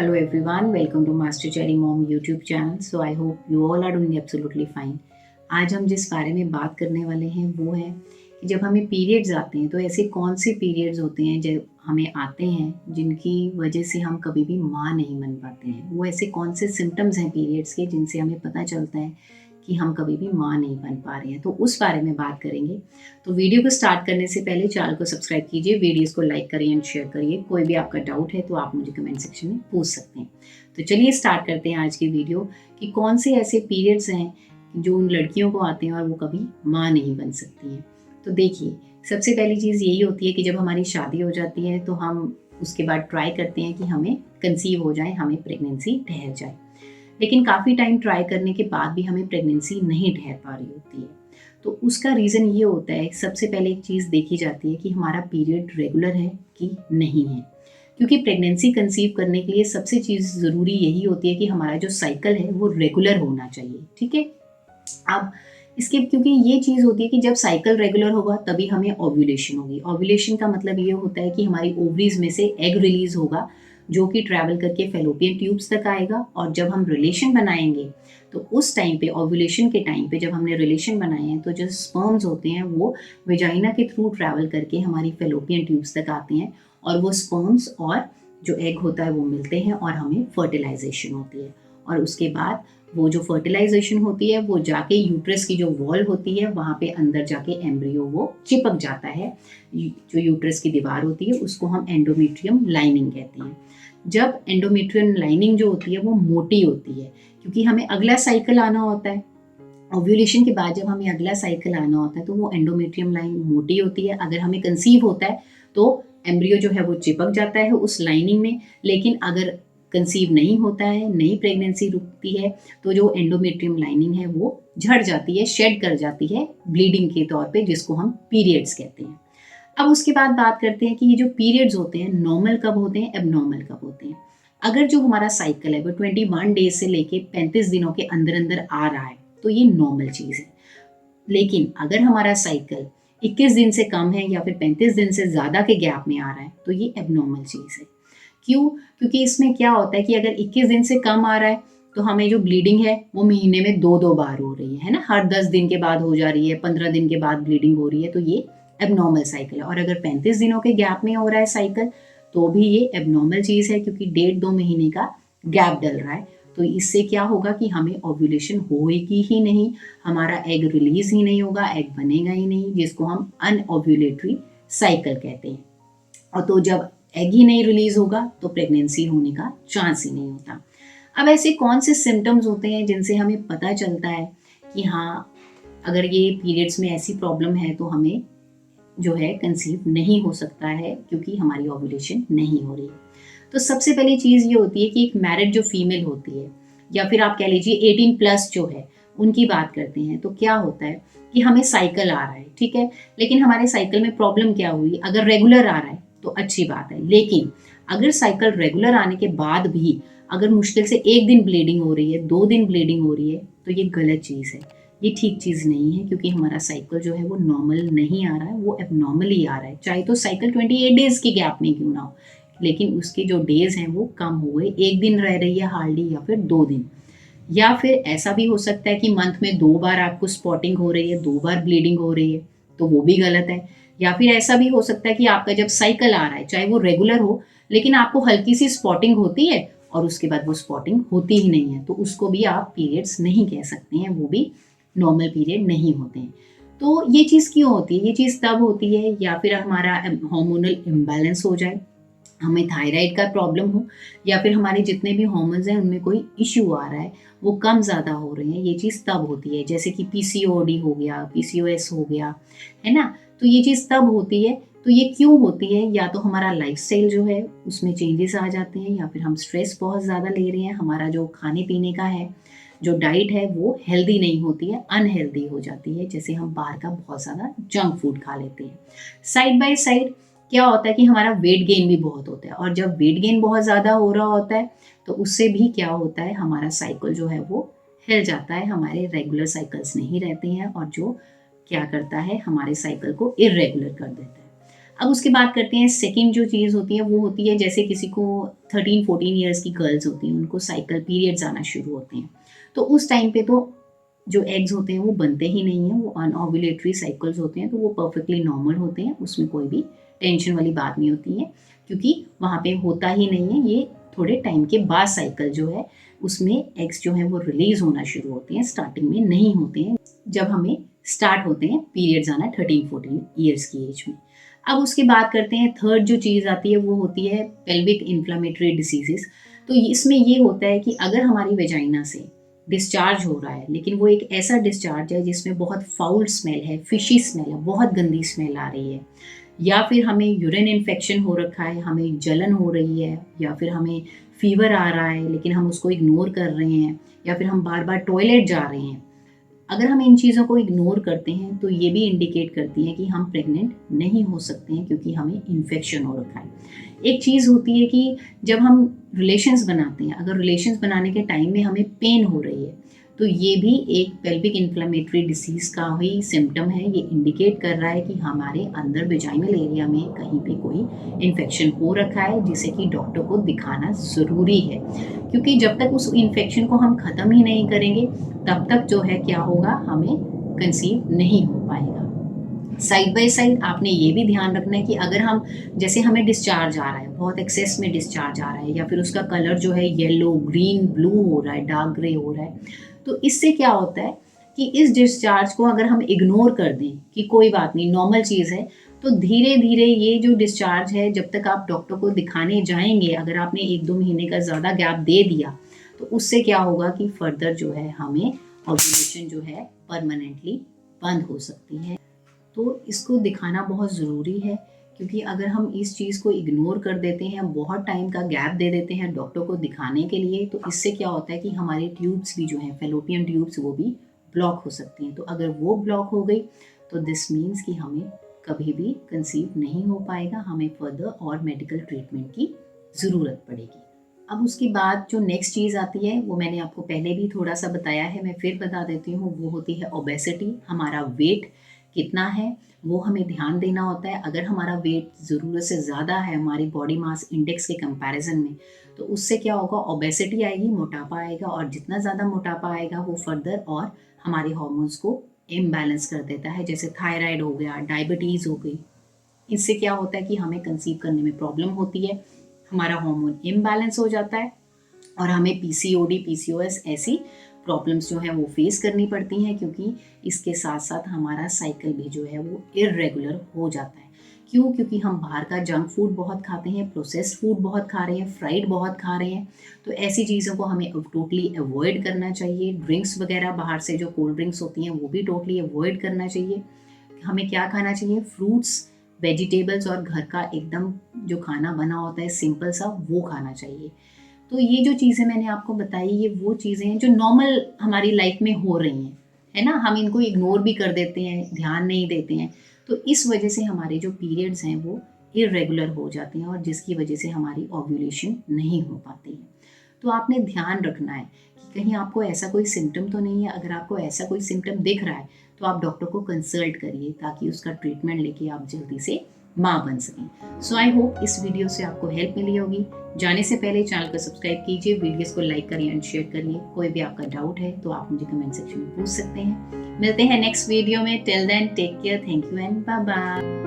Hello everyone, welcome to Master Cherry Mom YouTube channel. So I hope you all are doing absolutely fine. आज हम जिस बारे में बात करने वाले हैं वो है कि जब हमें पीरियड्स आते हैं तो ऐसे कौन से पीरियड्स होते हैं जब हमें आते हैं जिनकी वजह से हम कभी भी माँ नहीं बन पाते हैं। वो ऐसे कौन से सिम्टम्स हैं पीरियड्स के जिनसे हमें पता चलता है कि हम कभी भी माँ नहीं बन पा रहे हैं, तो उस बारे में बात करेंगे। तो वीडियो को स्टार्ट करने से पहले चैनल को सब्सक्राइब कीजिए, वीडियोस को लाइक करिए एंड शेयर करिए। कोई भी आपका डाउट है तो आप मुझे कमेंट सेक्शन में पूछ सकते हैं। तो चलिए स्टार्ट करते हैं आज की वीडियो कि कौन से ऐसे पीरियड्स हैं जो उन लड़कियों को आते हैं और वो कभी माँ नहीं बन सकती हैं। तो देखिए, सबसे पहली चीज़ यही होती है कि जब हमारी शादी हो जाती है तो हम उसके बाद ट्राई करते हैं कि हमें कंसीव हो जाए, हमें प्रेगनेंसी ठहर जाए। लेकिन काफ़ी टाइम ट्राई करने के बाद भी हमें प्रेगनेंसी नहीं ठहर पा रही होती है। तो उसका रीज़न ये होता है, सबसे पहले एक चीज़ देखी जाती है कि हमारा पीरियड रेगुलर है कि नहीं है। क्योंकि प्रेगनेंसी कंसीव करने के लिए सबसे चीज़ ज़रूरी यही होती है कि हमारा जो साइकिल है वो रेगुलर होना चाहिए, ठीक है। अब इसके क्योंकि ये चीज़ होती है कि जब साइकिल रेगुलर होगा तभी हमें ओव्यूलेशन होगी। ओव्यूलेशन का मतलब ये होता है कि हमारी ओवरीज में से एग रिलीज होगा जो कि ट्रैवल करके फेलोपियन ट्यूब्स तक आएगा, और जब हम रिलेशन बनाएंगे तो उस टाइम पे, ओव्यूलेशन के टाइम पे जब हमने रिलेशन बनाए हैं तो जो स्पर्म्स होते हैं वो वेजाइना के थ्रू ट्रैवल करके हमारी फेलोपियन ट्यूब्स तक आते हैं, और वो स्पर्म्स और जो एग होता है वो मिलते हैं और हमें फर्टिलाइजेशन होती है। और उसके बाद वो जो फर्टिलाइजेशन होती है वो जाके यूट्रस की जो वॉल होती है वहाँ पे अंदर जाके एम्ब्रियो वो चिपक जाता है। जो यूट्रस की दीवार होती है उसको हम एंडोमेट्रियम लाइनिंग कहते हैं। जब एंडोमेट्रियम लाइनिंग जो होती है वो मोटी होती है, क्योंकि हमें अगला साइकिल आना होता है। ओव्यूलेशन के बाद जब हमें अगला साइकिल आना होता है तो वो एंडोमेट्रियम लाइन मोटी होती है। अगर हमें कंसीव होता है तो एम्ब्रियो जो है वो चिपक जाता है उस लाइनिंग में। लेकिन अगर कंसीव नहीं होता है, नई प्रेगनेंसी रुकती है, तो जो एंडोमेट्रियम लाइनिंग है वो झड़ जाती है, शेड कर जाती है ब्लीडिंग के तौर पे, जिसको हम पीरियड्स कहते हैं। अब उसके बाद बात करते हैं कि ये जो पीरियड्स होते हैं नॉर्मल कब होते हैं, एबनॉर्मल कब होते हैं। अगर जो हमारा साइकिल है वो 21 डेज से लेके 35 दिनों के अंदर अंदर आ रहा है तो ये नॉर्मल चीज़ है। लेकिन अगर हमारा साइकिल 21 दिन से कम है या फिर 35 दिन से ज़्यादा के गैप में आ रहा है तो ये एबनॉर्मल चीज़ है। क्यों? क्योंकि इसमें क्या होता है कि अगर 21 दिन से कम आ रहा है तो हमें जो ब्लीडिंग है वो महीने में 2-2 बार हो रही है ना? हर 10 दिन के बाद हो जा रही है, 15 दिन के बाद ब्लीडिंग हो रही है, तो ये एबनॉर्मल साइकिल है। और अगर 35 दिनों के गैप में हो रहा है साइकिल तो भी ये एबनॉर्मल चीज़ है, क्योंकि 1.5-2 महीने का गैप डल रहा है। तो इससे क्या होगा कि हमें ओव्यूलेशन होगी ही नहीं, हमारा एग रिलीज ही नहीं होगा, एग बनेगा ही नहीं, जिसको हम अनओव्यूलेटरी साइकिल कहते हैं। और तो जब एग ही नहीं रिलीज होगा तो प्रेगनेंसी होने का चांस ही नहीं होता। अब ऐसे कौन से सिम्टम्स होते हैं जिनसे हमें पता चलता है कि हाँ, अगर ये पीरियड्स में ऐसी प्रॉब्लम है तो हमें जो है कंसीव नहीं हो सकता है, क्योंकि हमारी ओव्यूलेशन नहीं हो रही। तो सबसे पहली चीज़ ये होती है कि एक मैरिड जो फीमेल होती है, या फिर आप कह लीजिए 18 प्लस जो है, उनकी बात करते हैं तो क्या होता है कि हमें साइकिल आ रहा है, ठीक है। लेकिन हमारे साइकिल में प्रॉब्लम क्या हुई, अगर रेगुलर आ रहा है तो अच्छी बात है। लेकिन अगर साइकिल रेगुलर आने के बाद भी अगर मुश्किल से 1 दिन ब्लीडिंग हो रही है, 2 दिन ब्लीडिंग हो रही है, तो ये गलत चीज़ है, ये ठीक चीज़ नहीं है। क्योंकि हमारा साइकिल जो है वो नॉर्मल नहीं आ रहा है, वो एबनॉर्मल ही आ रहा है। चाहे तो साइकिल 28 डेज के गैप में क्यों ना हो, लेकिन उसके जो डेज हैं वो कम हो गए, 1 दिन रह रही है हार्डली, या फिर 2 दिन। या फिर ऐसा भी हो सकता है कि मंथ में 2 बार आपको स्पॉटिंग हो रही है, 2 बार ब्लीडिंग हो रही है, तो वो भी गलत है। या फिर ऐसा भी हो सकता है कि आपका जब साइकिल आ रहा है, चाहे वो रेगुलर हो, लेकिन आपको हल्की सी स्पॉटिंग होती है और उसके बाद वो स्पॉटिंग होती ही नहीं है, तो उसको भी आप पीरियड्स नहीं कह सकते हैं, वो भी नॉर्मल पीरियड नहीं होते हैं। तो ये चीज़ क्यों होती है? ये चीज़ तब होती है या फिर हमारा हार्मोनल इम्बैलेंस हो जाए, हमें थायराइड का प्रॉब्लम हो, या फिर हमारे जितने भी हार्मोन्स हैं उनमें कोई इश्यू आ रहा है, वो कम ज़्यादा हो रहे हैं, ये चीज़ तब होती है। जैसे कि पीसीओडी हो गया, पीसीओएस हो गया, है ना? तो ये चीज़ तब होती है। तो ये क्यों होती है? या तो हमारा लाइफस्टाइल जो है उसमें चेंजेस आ जाते हैं, या फिर हम स्ट्रेस बहुत ज़्यादा ले रहे हैं, हमारा जो खाने पीने का है, जो डाइट है वो हेल्दी नहीं होती है, अनहेल्दी हो जाती है। जैसे हम बाहर का बहुत ज़्यादा जंक फूड खा लेते हैं। साइड बाय साइड क्या होता है कि हमारा वेट गेन भी बहुत होता है, और जब वेट गेन बहुत ज़्यादा हो रहा होता है तो उससे भी क्या होता है, हमारा साइकिल जो है वो हिल जाता है, हमारे रेगुलर साइकिल्स नहीं रहते हैं, और जो क्या करता है हमारे साइकिल को इरेगुलर कर देता है। अब उसके बाद करते हैं सेकंड जो चीज़ होती है वो होती है जैसे किसी को 13-14 ईयर्स की गर्ल्स होती हैं, उनको साइकिल पीरियड्स आना शुरू होते हैं। तो उस टाइम पे तो जो एग्स होते हैं वो बनते ही नहीं हैं, वो अनओव्यूलेटरी साइकिल्स होते हैं, तो वो परफेक्टली नॉर्मल होते हैं, उसमें कोई भी टेंशन वाली बात नहीं होती है, क्योंकि वहाँ पे होता ही नहीं है। ये थोड़े टाइम के बाद साइकिल जो है उसमें एग्स जो है वो रिलीज होना शुरू होते हैं, स्टार्टिंग में नहीं होते हैं जब हमें स्टार्ट होते हैं पीरियड्स आना 13-14 ईयर्स की एज में। अब उसकी बात करते हैं, थर्ड जो चीज़ आती है वो होती है पेल्विक इन्फ्लामेटरी डिसीजेस। तो इसमें ये होता है कि अगर हमारी वेजाइना से डिस्चार्ज हो रहा है, लेकिन वो एक ऐसा डिस्चार्ज है जिसमें बहुत फाउल स्मेल है, फिशी स्मेल है, बहुत गंदी स्मेल आ रही है, या फिर हमें यूरिन इन्फेक्शन हो रखा है, हमें जलन हो रही है, या फिर हमें फीवर आ रहा है लेकिन हम उसको इग्नोर कर रहे हैं, या फिर हम बार बार टॉयलेट जा रहे हैं, अगर हम इन चीज़ों को इग्नोर करते हैं तो ये भी इंडिकेट करती है कि हम प्रेग्नेंट नहीं हो सकते हैं, क्योंकि हमें इन्फेक्शन हो रखा है। एक चीज़ होती है कि जब हम रिलेशंस बनाते हैं, अगर रिलेशंस बनाने के टाइम में हमें पेन हो रही है, तो ये भी एक पेल्विक इन्फ्लेमेटरी डिसीज़ का ही सिम्टम है। ये इंडिकेट कर रहा है कि हमारे अंदर वेजाइनल एरिया में कहीं पे कोई इन्फेक्शन हो रखा है, जिसे कि डॉक्टर को दिखाना ज़रूरी है, क्योंकि जब तक उस इन्फेक्शन को हम ख़त्म ही नहीं करेंगे तब तक जो है क्या होगा, हमें कंसीव नहीं हो पाएगा। साइड बाय साइड आपने ये भी ध्यान रखना है कि अगर हम, जैसे हमें डिस्चार्ज आ रहा है, बहुत एक्सेस में डिस्चार्ज आ रहा है, या फिर उसका कलर जो है येलो, ग्रीन, ब्लू हो रहा है, डार्क ग्रे हो रहा है, तो इससे क्या होता है कि इस डिस्चार्ज को अगर हम इग्नोर कर दें कि कोई बात नहीं, नॉर्मल चीज़ है, तो धीरे धीरे ये जो डिस्चार्ज है, जब तक आप डॉक्टर को दिखाने जाएंगे, अगर आपने 1-2 महीने का ज़्यादा गैप दे दिया, तो उससे क्या होगा कि फर्दर जो है हमें ओव्यूलेशन जो है परमानेंटली बंद हो सकती है। तो इसको दिखाना बहुत ज़रूरी है, क्योंकि अगर हम इस चीज़ को इग्नोर कर देते हैं, बहुत टाइम का गैप दे देते हैं डॉक्टर को दिखाने के लिए, तो इससे क्या होता है कि हमारी ट्यूब्स भी जो हैं, फैलोपियन ट्यूब्स, वो भी ब्लॉक हो सकती हैं। तो अगर वो ब्लॉक हो गई तो दिस मीन्स कि हमें कभी भी कंसीव नहीं हो पाएगा, हमें फर्दर और मेडिकल ट्रीटमेंट की ज़रूरत पड़ेगी। अब उसके बाद जो नेक्स्ट चीज़ आती है, वो मैंने आपको पहले भी थोड़ा सा बताया है, मैं फिर बता देती हूँ, वो होती है ओबेसिटी। हमारा वेट कितना है वो हमें ध्यान देना होता है। अगर हमारा वेट ज़रूरत से ज़्यादा है हमारी बॉडी मास इंडेक्स के कंपैरिजन में, तो उससे क्या होगा, ओबेसिटी आएगी, मोटापा आएगा, और जितना ज़्यादा मोटापा आएगा वो फर्दर और हमारे हार्मोन्स को इम्बैलेंस कर देता है, जैसे थायराइड हो गया, डायबिटीज़ हो गई। इससे क्या होता है कि हमें कंसीव करने में प्रॉब्लम होती है, हमारा हार्मोन इम्बैलेंस हो जाता है, और हमें पीसीओडी, पीसीओएस ऐसी प्रॉब्लम्स जो हैं वो फेस करनी पड़ती हैं, क्योंकि इसके साथ साथ हमारा साइकिल भी जो है वो इर्रेगुलर हो जाता है। क्यों? क्योंकि हम बाहर का जंक फूड बहुत खाते हैं, प्रोसेस्ड फूड बहुत खा रहे हैं, फ्राइड बहुत खा रहे हैं, तो ऐसी चीज़ों को हमें टोटली अवॉइड करना चाहिए। ड्रिंक्स वगैरह बाहर से जो कोल्ड ड्रिंक्स होती हैं वो भी टोटली अवॉइड करना चाहिए। हमें क्या खाना चाहिए? फ्रूट्स, वेजिटेबल्स, और घर का एकदम जो खाना बना होता है सिंपल सा, वो खाना चाहिए। तो ये जो चीज़ें मैंने आपको बताई, ये वो चीज़ें हैं जो नॉर्मल हमारी लाइफ में हो रही हैं, है ना? हम इनको इग्नोर भी कर देते हैं, ध्यान नहीं देते हैं, तो इस वजह से हमारे जो पीरियड्स हैं वो इर्रेगुलर हो जाते हैं, और जिसकी वजह से हमारी ओव्यूलेशन नहीं हो पाती है। तो आपने ध्यान रखना है कि कहीं आपको ऐसा कोई सिम्टम तो नहीं है। अगर आपको ऐसा कोई सिम्टम दिख रहा है तो आप डॉक्टर को कंसल्ट करिए, ताकि उसका ट्रीटमेंट लेके आप जल्दी से माँ बन सकें। सो आई होप इस वीडियो से आपको हेल्प मिली होगी। जाने से पहले चैनल को सब्सक्राइब कीजिए, वीडियोस को लाइक करिए एंड शेयर करिए। कोई भी आपका डाउट है तो आप मुझे कमेंट सेक्शन में पूछ सकते हैं। मिलते हैं नेक्स्ट वीडियो में। Till then take care, thank you and bye bye.